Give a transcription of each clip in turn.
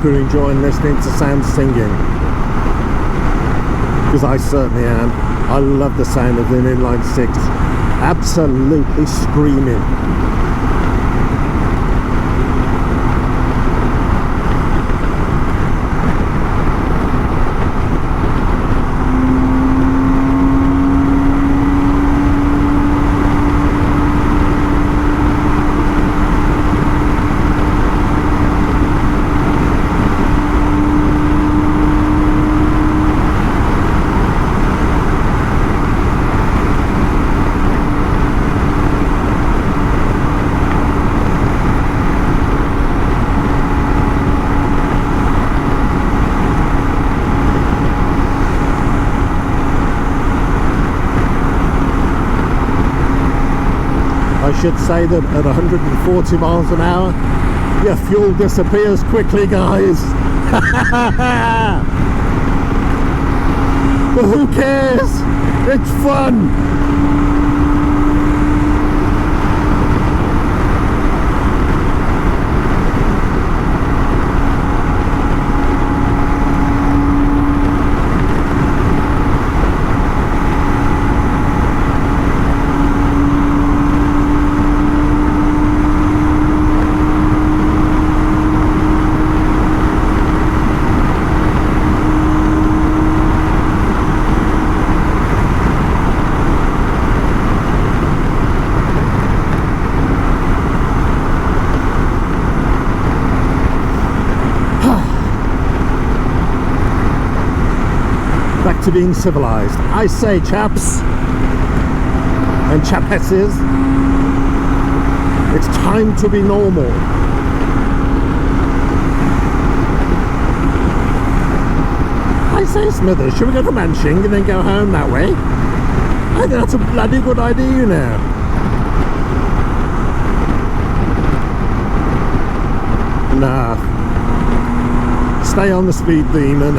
hope you're enjoying listening to Sam singing, because I certainly am. I love the sound of an inline six absolutely screaming. I should say that at 140 miles an hour, your fuel disappears quickly, guys. But who cares? It's fun. Back to being civilized. I say, chaps and chapesses, it's time to be normal. I say, Smithers, should we go to Manching and then go home that way? I think that's a bloody good idea, you know. Nah. Stay on the speed demon.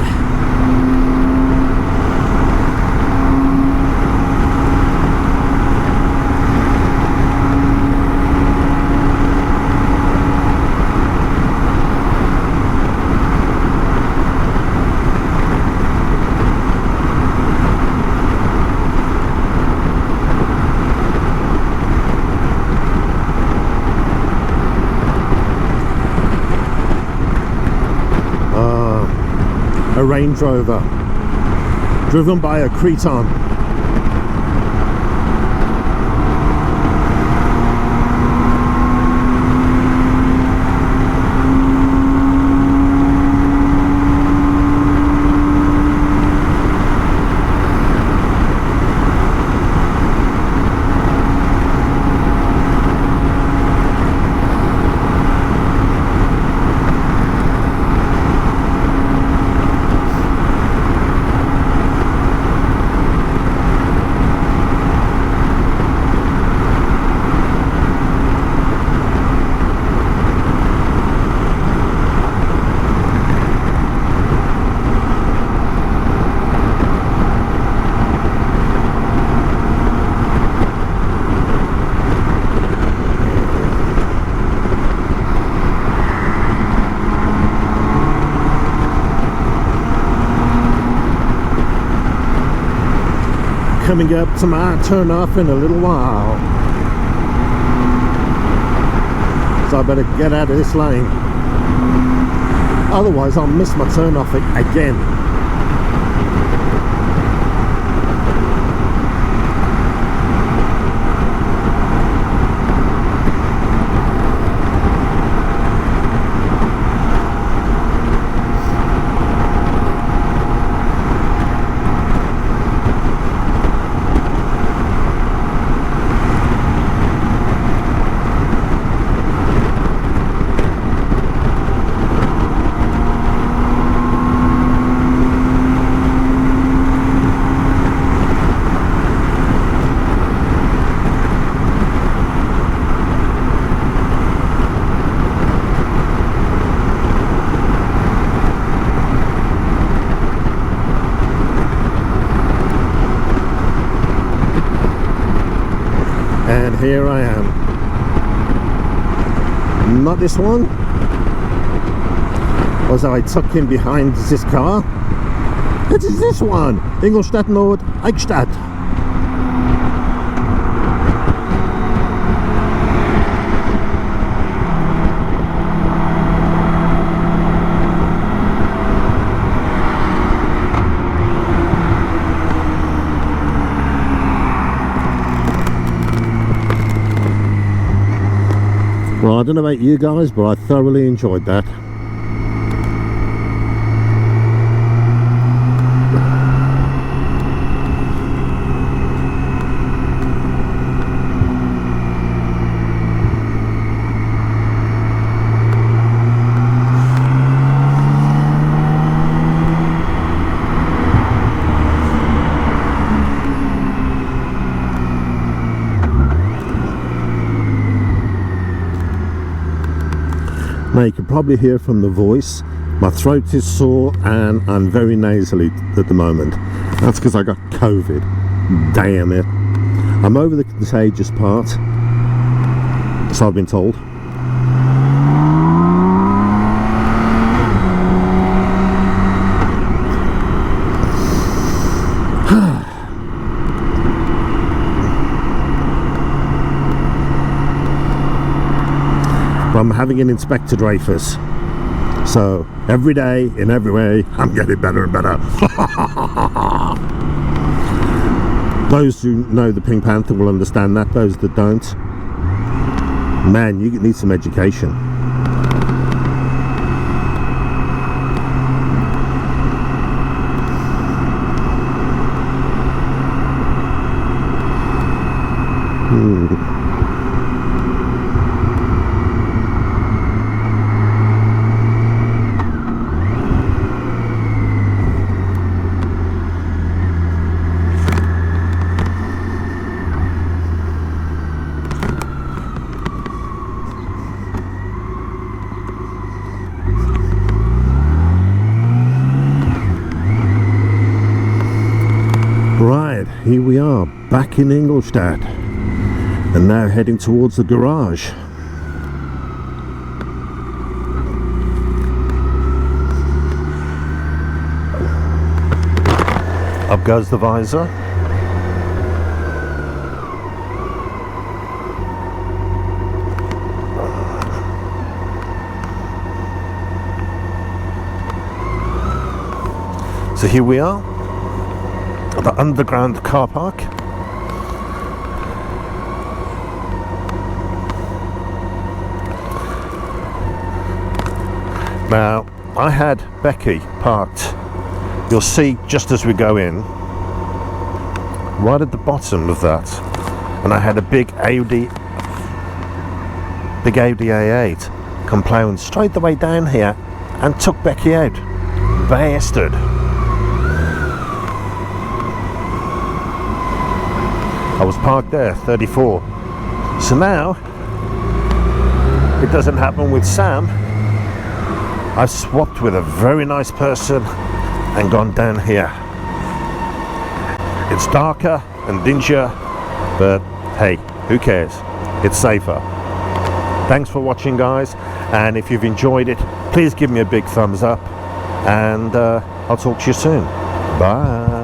A Range Rover driven by a Creton. Coming up to my turn off in a little while, so I better get out of this lane, otherwise I'll miss my turn off again. And here I am. Not this one, as I tuck in behind this car. It is this one, Ingolstadt Nord, Eichstätt. Well, I don't know about you guys, but I thoroughly enjoyed that. Now you can probably hear from the voice, my throat is sore and I'm very nasally at the moment. That's because I got COVID. Damn it. I'm over the contagious part, so I've been told. I'm having an Inspector Dreyfus, so every day in every way I'm getting better and better. Those who know the Pink Panther will understand that. Those that don't, man, you need some education. Right, here we are, back in Ingolstadt, and now heading towards the garage. Up goes the visor. So here we are, the underground car park. Now, I had Becky parked, you'll see just as we go in, right at the bottom of that, and I had a big Audi A.a. come plowing straight the way down here and took Becky out. Bastard. I was parked there, 34. So now, it doesn't happen with Sam. I've swapped with a very nice person and gone down here. It's darker and dingier, but hey, who cares? It's safer. Thanks for watching, guys, and if you've enjoyed it, please give me a big thumbs up, and I'll talk to you soon. Bye.